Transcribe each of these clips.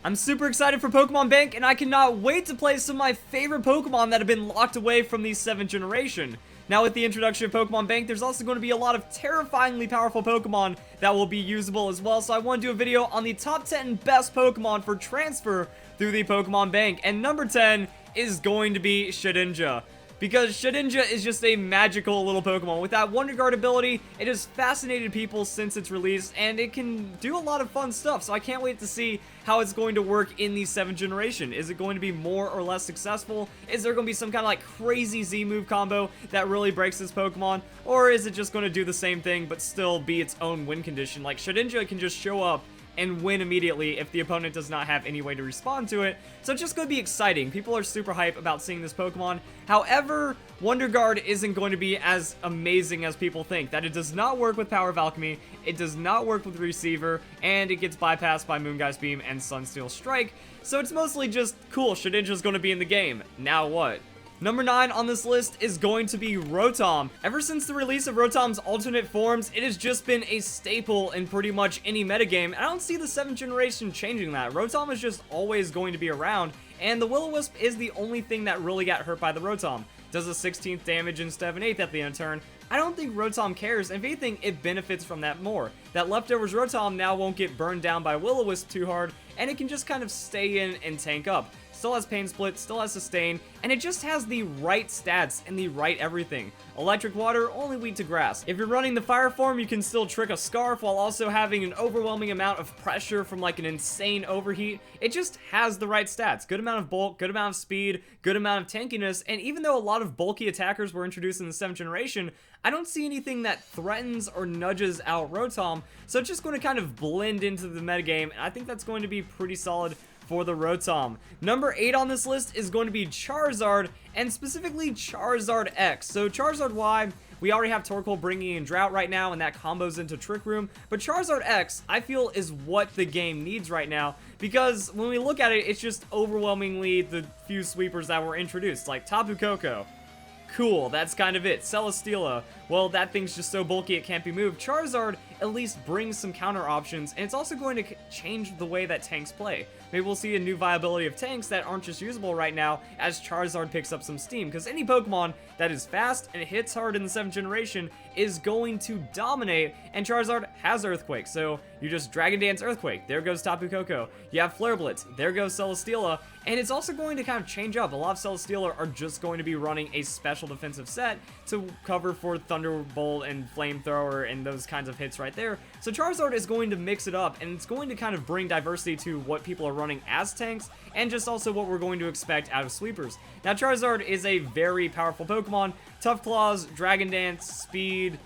I'm super excited for Pokemon Bank, and I cannot wait to play some of my favorite Pokemon that have been locked away from the 7th generation. Now, with the introduction of Pokemon Bank, there's also going to be a lot of terrifyingly powerful Pokemon that will be usable as well, so I want to do a video on the top 10 best Pokemon for transfer through the Pokemon Bank, and number 10 is going to be Shedinja. Because Shedinja is just a magical little Pokemon. With that Wonder Guard ability, it has fascinated people since its release, and it can do a lot of fun stuff. So I can't wait to see how it's going to work in the 7th generation. Is it going to be more or less successful? Is there going to be some kind of like crazy Z-move combo that really breaks this Pokemon? Or is it just going to do the same thing but still be its own win condition? Like Shedinja can just show up and win immediately if the opponent does not have any way to respond to it. So it's just going to be exciting. People are super hype about seeing this Pokemon. However, Wonder Guard isn't going to be as amazing as people think. That it does not work with Power of Alchemy, it does not work with Receiver, and it gets bypassed by Moongeist Beam and Sunsteel Strike. So it's mostly just, cool, Shedinja's going to be in the game. Now what? Number 9 on this list is going to be Rotom. Ever since the release of Rotom's alternate forms, it has just been a staple in pretty much any metagame, and I don't see the 7th generation changing that. Rotom is just always going to be around, and the Will-O-Wisp is the only thing that really got hurt by the Rotom. Does a 16th damage instead of an 8th at the end of turn. I don't think Rotom cares, and if anything, it benefits from that more. That Leftovers Rotom now won't get burned down by Will-O-Wisp too hard, and it can just kind of stay in and tank up. Still has Pain Split, still has Sustain, and it just has the right stats and the right everything. Electric Water, only weak to Grass. If you're running the Fire form, you can still trick a Scarf while also having an overwhelming amount of pressure from like an insane overheat. It just has the right stats. Good amount of bulk, good amount of speed, good amount of tankiness, and even though a lot of bulky attackers were introduced in the 7th generation, I don't see anything that threatens or nudges out Rotom, so it's just going to kind of blend into the metagame, and I think that's going to be pretty solid for the Rotom. Number 8 on this list is going to be Charizard, and specifically Charizard X. So Charizard Y, we already have Torkoal bringing in Drought right now, and that combos into Trick Room, but Charizard X, I feel, is what the game needs right now, because when we look at it, it's just overwhelmingly the few sweepers that were introduced, like Tapu Koko. Cool, that's kind of it. Celesteela, well, that thing's just so bulky it can't be moved. Charizard at least brings some counter options, and it's also going to change the way that tanks play. Maybe we'll see a new viability of tanks that aren't just usable right now as Charizard picks up some steam, because any Pokemon that is fast and hits hard in the 7th generation is going to dominate, and Charizard has Earthquake, so you just Dragon Dance Earthquake, there goes Tapu Koko. You have Flare Blitz, there goes Celesteela, and it's also going to kind of change up. A lot of Celesteela are just going to be running a special defensive set to cover for Thunderbolt and Flamethrower and those kinds of hits right there. So Charizard is going to mix it up, and it's going to kind of bring diversity to what people are running as tanks, and just also what we're going to expect out of sweepers. Now Charizard is a very powerful Pokemon. Tough Claws, Dragon Dance, Speed.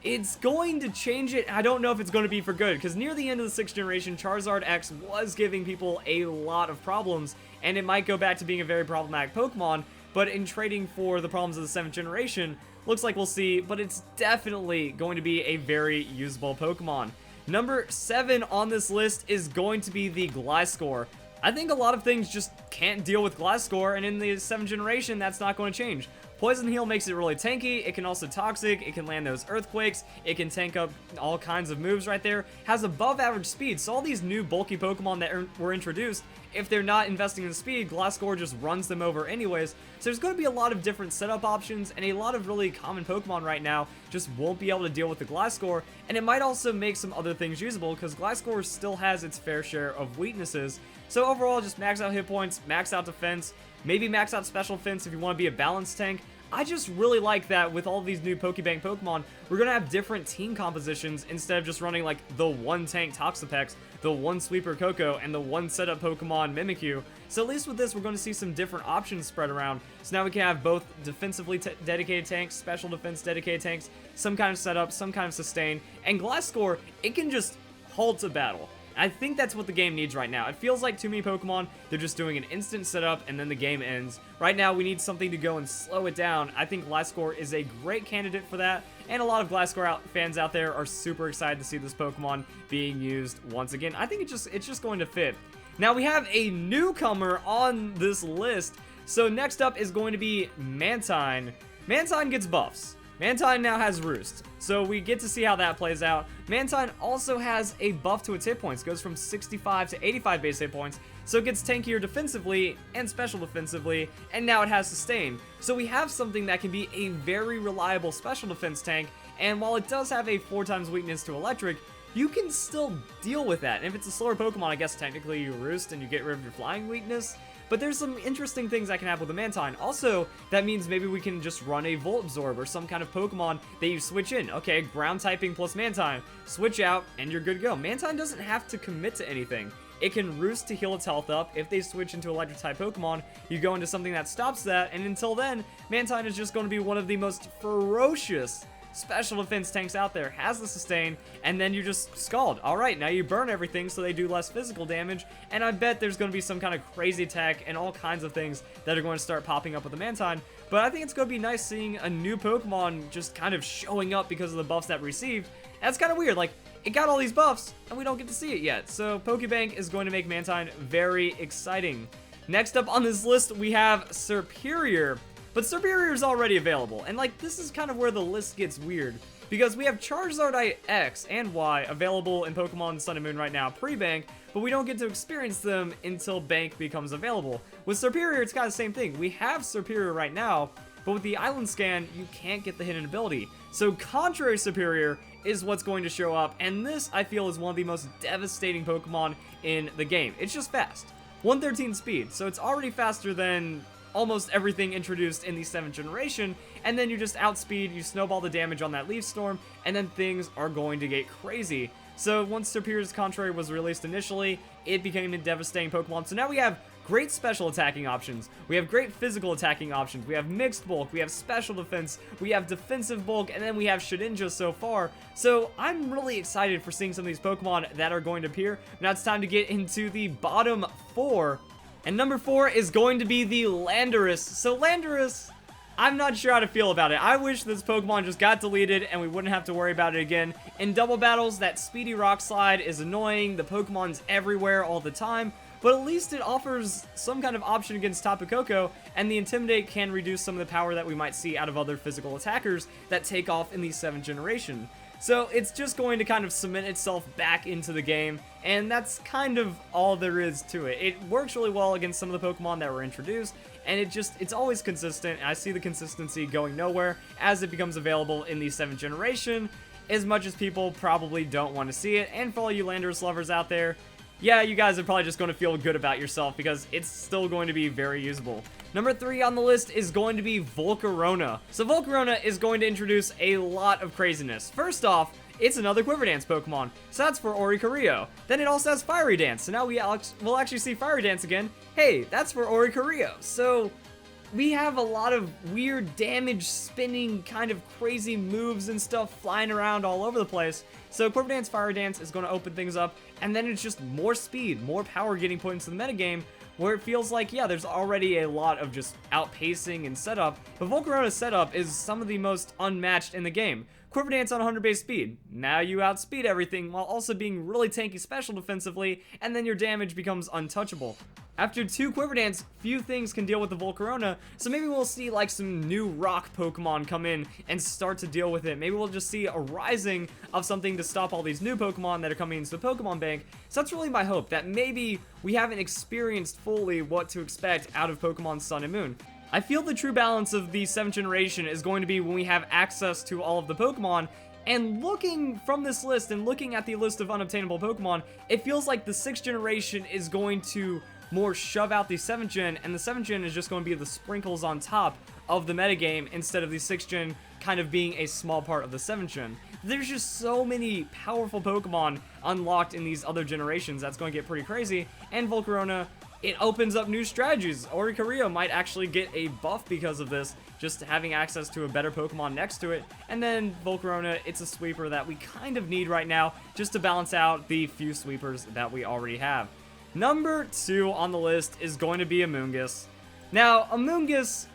It's going to change it. I don't know if it's going to be for good, because near the end of the 6th generation, Charizard X was giving people a lot of problems, and it might go back to being a very problematic Pokemon, but in trading for the problems of the 7th generation, looks like we'll see, but it's definitely going to be a very usable Pokemon. Number 7 on this list is going to be the Gliscor. I think a lot of things just can't deal with Gliscor, and in the 7th generation, that's not going to change. Poison Heal makes it really tanky, it can also Toxic, it can land those Earthquakes, it can tank up all kinds of moves right there, has above average speed, so all these new bulky Pokemon that were introduced, if they're not investing in speed, Gliscor just runs them over anyways, so there's going to be a lot of different setup options, and a lot of really common Pokemon right now just won't be able to deal with the Gliscor, and it might also make some other things usable, because Gliscor still has its fair share of weaknesses, so overall, just max out hit points, max out defense, maybe max out special defense if you want to be a balanced tank. I just really like that with all these new Pokebank Pokemon, we're going to have different team compositions instead of just running like the one tank Toxapex, the one sweeper Koko, and the one setup Pokemon Mimikyu. So at least with this, we're going to see some different options spread around. So now we can have both defensively dedicated tanks, special defense dedicated tanks, some kind of setup, some kind of sustain, and Gliscor, it can just halt a battle. I think that's what the game needs right now. It feels like too many Pokemon, they're just doing an instant setup and then the game ends. Right now, we need something to go and slow it down. I think Gliscor is a great candidate for that, and a lot of Gliscor fans out there are super excited to see this Pokemon being used once again. I think it's just going to fit. Now, we have a newcomer on this list. So next up is going to be Mantine. Mantine gets buffs. Mantine now has Roost, so we get to see how that plays out. Mantine also has a buff to its hit points, goes from 65 to 85 base hit points, so it gets tankier defensively and special defensively, and now it has sustain. So we have something that can be a very reliable special defense tank, and while it does have a 4 times weakness to electric, you can still deal with that. And if it's a slower Pokemon, I guess technically you roost and you get rid of your flying weakness. But there's some interesting things that can happen with the Mantine. Also, that means maybe we can just run a Volt Absorb or some kind of Pokemon that you switch in. Okay, ground typing plus Mantine. Switch out, and you're good to go. Mantine doesn't have to commit to anything. It can roost to heal its health up. If they switch into electric type Pokemon, you go into something that stops that, and until then, Mantine is just going to be one of the most ferocious special defense tanks out there. Has the sustain, and then you just Scald. Alright, now you burn everything so they do less physical damage, and I bet there's going to be some kind of crazy tech and all kinds of things that are going to start popping up with the Mantine. But I think it's going to be nice seeing a new Pokemon just kind of showing up because of the buffs that we received. That's kind of weird, like, it got all these buffs, and we don't get to see it yet. So Pokebank is going to make Mantine very exciting. Next up on this list, we have Serperior. But Serperior is already available, and like this is kind of where the list gets weird, because we have Charizard X and Y available in Pokemon Sun and Moon right now pre-bank, but we don't get to experience them until bank becomes available. With Serperior, it's kind of the same thing. We have Serperior right now, but with the Island Scan, you can't get the hidden ability. So Contrary Serperior is what's going to show up, and this, I feel, is one of the most devastating Pokemon in the game. It's just fast. 113 speed, so it's already faster than almost everything introduced in the 7th generation, and then you just outspeed, you snowball the damage on that Leaf Storm, and then things are going to get crazy. So once Serperior's Contrary was released initially, it became a devastating Pokemon. So now we have great special attacking options, we have great physical attacking options, we have mixed bulk, we have special defense, we have defensive bulk, and then we have Shedinja so far. So I'm really excited for seeing some of these Pokemon that are going to appear. Now it's time to get into the bottom 4. And number 4 is going to be the Landorus. So Landorus, I'm not sure how to feel about it. I wish this Pokemon just got deleted and we wouldn't have to worry about it again. In double battles, that speedy rock slide is annoying. The Pokemon's everywhere all the time. But at least it offers some kind of option against Tapu Koko, and the Intimidate can reduce some of the power that we might see out of other physical attackers that take off in the 7th generation. So it's just going to kind of cement itself back into the game, and that's kind of all there is to it. It works really well against some of the Pokemon that were introduced, and it's always consistent. I see the consistency going nowhere as it becomes available in the 7th generation, as much as people probably don't want to see it. And for all you Landorus lovers out there, yeah, you guys are probably just going to feel good about yourself because it's still going to be very usable. Number 3 on the list is going to be Volcarona. So Volcarona is going to introduce a lot of craziness. First off, it's another Quiver Dance Pokemon, so that's for Oricorio. Then it also has Fiery Dance, so now we'll actually see Fiery Dance again. Hey, that's for Oricorio. So we have a lot of weird damage spinning kind of crazy moves and stuff flying around all over the place. So Quiver Dance, Fire Dance is going to open things up, and then it's just more speed, more power getting put into the metagame, where it feels like, yeah, there's already a lot of just outpacing and setup, but Volcarona's setup is some of the most unmatched in the game. Quiver Dance on 100 base speed. Now you outspeed everything while also being really tanky special defensively, and then your damage becomes untouchable. After 2 Quiver Dance, few things can deal with the Volcarona, so maybe we'll see like some new rock Pokemon come in and start to deal with it. Maybe we'll just see a rising of something to stop all these new Pokemon that are coming into the Pokemon Bank. So that's really my hope, that maybe we haven't experienced fully what to expect out of Pokemon Sun and Moon. I feel the true balance of the 7th generation is going to be when we have access to all of the Pokemon. And looking from this list and looking at the list of unobtainable Pokemon, it feels like the 6th generation is going to more shove out the 7th gen, and the 7th gen is just going to be the sprinkles on top of the metagame instead of the 6th gen kind of being a small part of the 7th gen. There's just so many powerful Pokemon unlocked in these other generations that's going to get pretty crazy, and Volcarona, it opens up new strategies. Oricorio might actually get a buff because of this, just having access to a better Pokemon next to it. And then Volcarona, it's a sweeper that we kind of need right now just to balance out the few sweepers that we already have. Number 2 on the list is going to be Amoonguss. Now, Amoonguss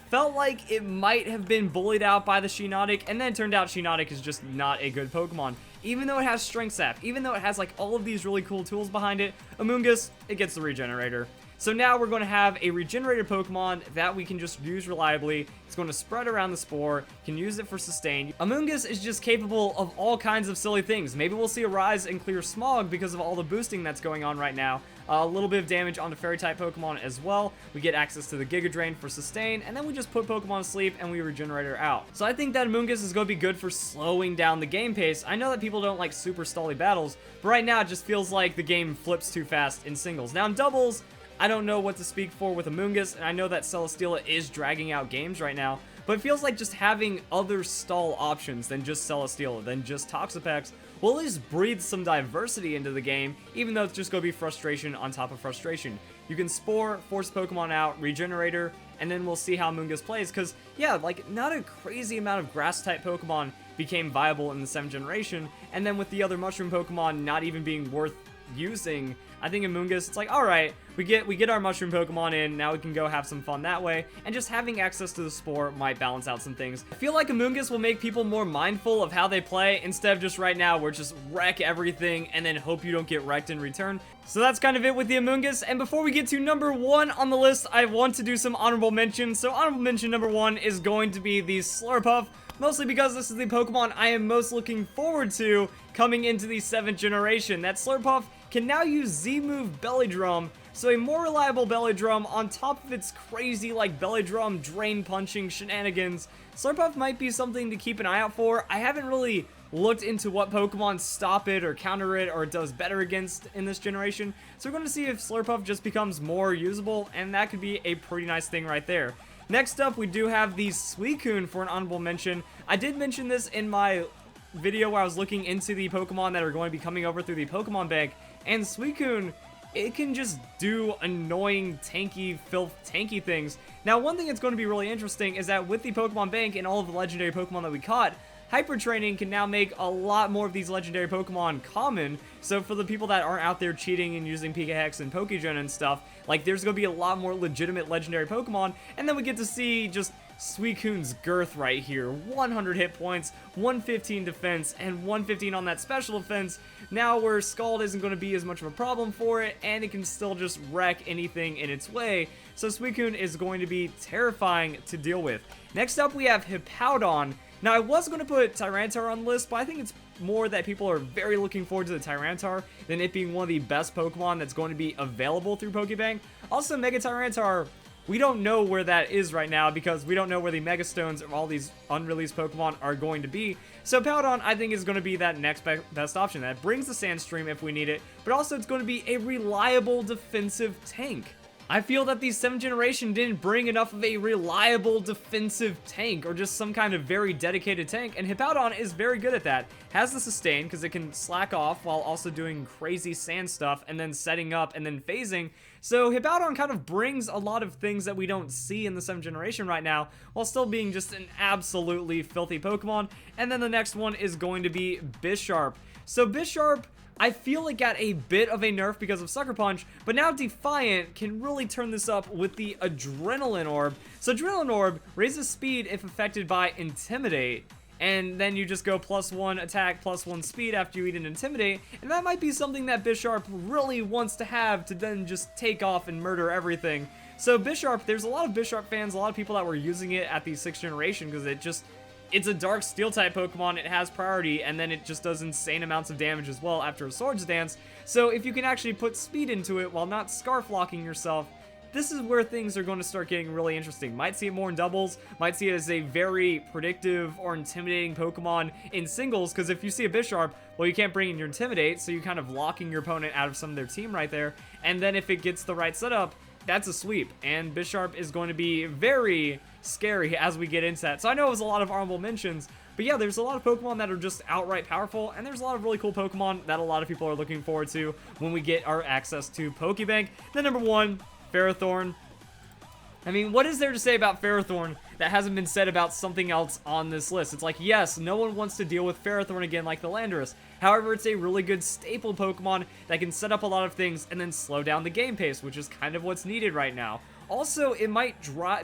felt like it might have been bullied out by the Shiinotic, and then it turned out Shiinotic is just not a good Pokemon. Even though it has Strength Sap, even though it has like all of these really cool tools behind it, Amoonguss, it gets the Regenerator. So now we're going to have a regenerated Pokemon that we can just use reliably. It's going to spread around the spore, can use it for sustain. Amoonguss is just capable of all kinds of silly things. Maybe we'll see a rise in Clear Smog because of all the boosting that's going on right now. A little bit of damage on the Fairy-type Pokemon as well. We get access to the Giga Drain for sustain, and then we just put Pokemon to sleep and we regenerate her out. So I think that Amoonguss is going to be good for slowing down the game pace. I know that people don't like super stally battles, but right now it just feels like the game flips too fast in singles. Now in doubles, I don't know what to speak for with Amoonguss, and I know that Celesteela is dragging out games right now, but it feels like just having other stall options than just Celesteela, than just Toxapex, will at least breathe some diversity into the game, even though it's just going to be frustration on top of frustration. You can Spore, force Pokemon out, Regenerator, and then we'll see how Amoonguss plays, because, yeah, like, not a crazy amount of Grass-type Pokemon became viable in the 7th generation, and then with the other Mushroom Pokemon not even being worth using, I think Amoonguss, it's like, alright, we get our Mushroom Pokemon in, now we can go have some fun that way, and just having access to the Spore might balance out some things. I feel like Amoonguss will make people more mindful of how they play, instead of just right now, where just wreck everything, and then hope you don't get wrecked in return. So that's kind of it with the Amoonguss, and before we get to number 1 on the list, I want to do some honorable mentions. So honorable mention number 1 is going to be the Slurpuff, mostly because this is the Pokemon I am most looking forward to coming into the 7th generation. That Slurpuff can now use Z-Move Belly Drum, so a more reliable Belly Drum on top of its crazy, like, Belly Drum drain punching shenanigans. Slurpuff might be something to keep an eye out for. I haven't really looked into what Pokemon stop it or counter it or does better against in this generation, so we're going to see if Slurpuff just becomes more usable, and that could be a pretty nice thing right there. Next up, we do have the Suicune for an honorable mention. I did mention this in my video where I was looking into the Pokemon that are going to be coming over through the Pokemon Bank, and Suicune, it can just do annoying, tanky things. Now, one thing that's going to be really interesting is that with the Pokemon Bank and all of the legendary Pokemon that we caught, Hyper Training can now make a lot more of these legendary Pokemon common, so for the people that aren't out there cheating and using Pikahex and Pokegen and stuff, like, there's going to be a lot more legitimate legendary Pokemon, and then we get to see just Suicune's girth right here. 100 hit points, 115 defense, and 115 on that special defense, now where Scald isn't going to be as much of a problem for it, and it can still just wreck anything in its way, so Suicune is going to be terrifying to deal with. Next up, we have Hippowdon. Now, I was going to put Tyranitar on the list, but I think it's more that people are very looking forward to the Tyranitar than it being one of the best Pokemon that's going to be available through Pokebank. Also, Mega Tyranitar, we don't know where that is right now because we don't know where the Mega Stones of all these unreleased Pokemon are going to be. So Hippowdon, I think, is going to be that next best option. That brings the Sandstream if we need it, but also it's going to be a reliable defensive tank. I feel that the 7th generation didn't bring enough of a reliable defensive tank or just some kind of very dedicated tank, and Hippowdon is very good at that. Has the sustain because it can slack off while also doing crazy sand stuff and then setting up and then phasing. So Hippowdon kind of brings a lot of things that we don't see in the 7th generation right now while still being just an absolutely filthy Pokemon. And then the next one is going to be Bisharp. So Bisharp, I feel it got a bit of a nerf because of Sucker Punch, but now Defiant can really turn this up with the Adrenaline Orb. So Adrenaline Orb raises speed if affected by Intimidate, and then you just go +1 attack, +1 speed after you eat an Intimidate, and that might be something that Bisharp really wants to have to then just take off and murder everything. So Bisharp, there's a lot of Bisharp fans, a lot of people that were using it at the 6th generation because it's a Dark Steel-type Pokemon, it has priority, and then it just does insane amounts of damage as well after a Swords Dance. So if you can actually put speed into it while not Scarf Locking yourself, this is where things are going to start getting really interesting. Might see it more in doubles, might see it as a very predictive or intimidating Pokemon in singles, because if you see a Bisharp, well, you can't bring in your Intimidate, so you're kind of locking your opponent out of some of their team right there, and then if it gets the right setup, that's a sweep, and Bisharp is going to be very scary as we get into that. So I know it was a lot of honorable mentions, but yeah, there's a lot of Pokemon that are just outright powerful, and there's a lot of really cool Pokemon that a lot of people are looking forward to when we get our access to Pokebank. Then number 1, Ferrothorn. I mean, what is there to say about Ferrothorn that hasn't been said about something else on this list? It's like, yes, no one wants to deal with Ferrothorn again like the Landorus. However, it's a really good staple Pokemon that can set up a lot of things and then slow down the game pace, which is kind of what's needed right now. Also, it might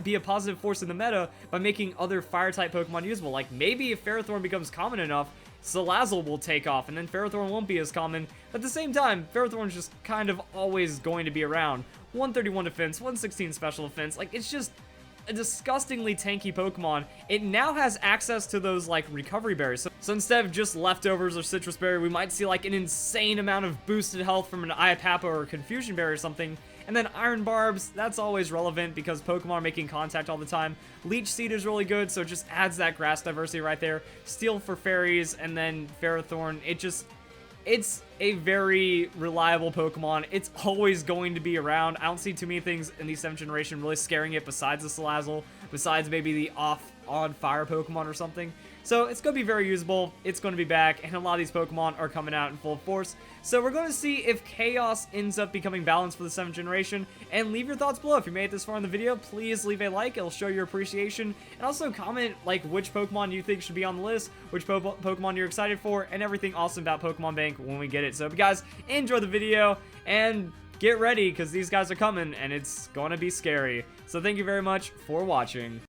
be a positive force in the meta by making other Fire-type Pokemon usable. Like, maybe if Ferrothorn becomes common enough, Salazzle will take off, and then Ferrothorn won't be as common. But at the same time, Ferrothorn's just kind of always going to be around. 131 defense, 116 special defense, like, it's just a disgustingly tanky Pokemon. It now has access to those, like, recovery berries. So instead of just leftovers or citrus berry, we might see, like, an insane amount of boosted health from an Iapapa or a Confusion berry or something. And then Iron Barbs, that's always relevant because Pokemon are making contact all the time. Leech Seed is really good, so it just adds that grass diversity right there. Steel for fairies, and then Ferrothorn, it's a very reliable Pokemon. It's always going to be around. I don't see too many things in the 7th generation really scaring it besides the Salazzle, besides maybe the odd fire Pokemon or something. So it's going to be very usable, it's going to be back, and a lot of these Pokemon are coming out in full force. So we're going to see if Chaos ends up becoming balanced for the 7th generation, and leave your thoughts below. If you made it this far in the video, please leave a like, it'll show your appreciation, and also comment like which Pokemon you think should be on the list, which Pokemon you're excited for, and everything awesome about Pokemon Bank when we get it. So if you guys enjoy the video, and get ready, because these guys are coming, and it's going to be scary. So thank you very much for watching.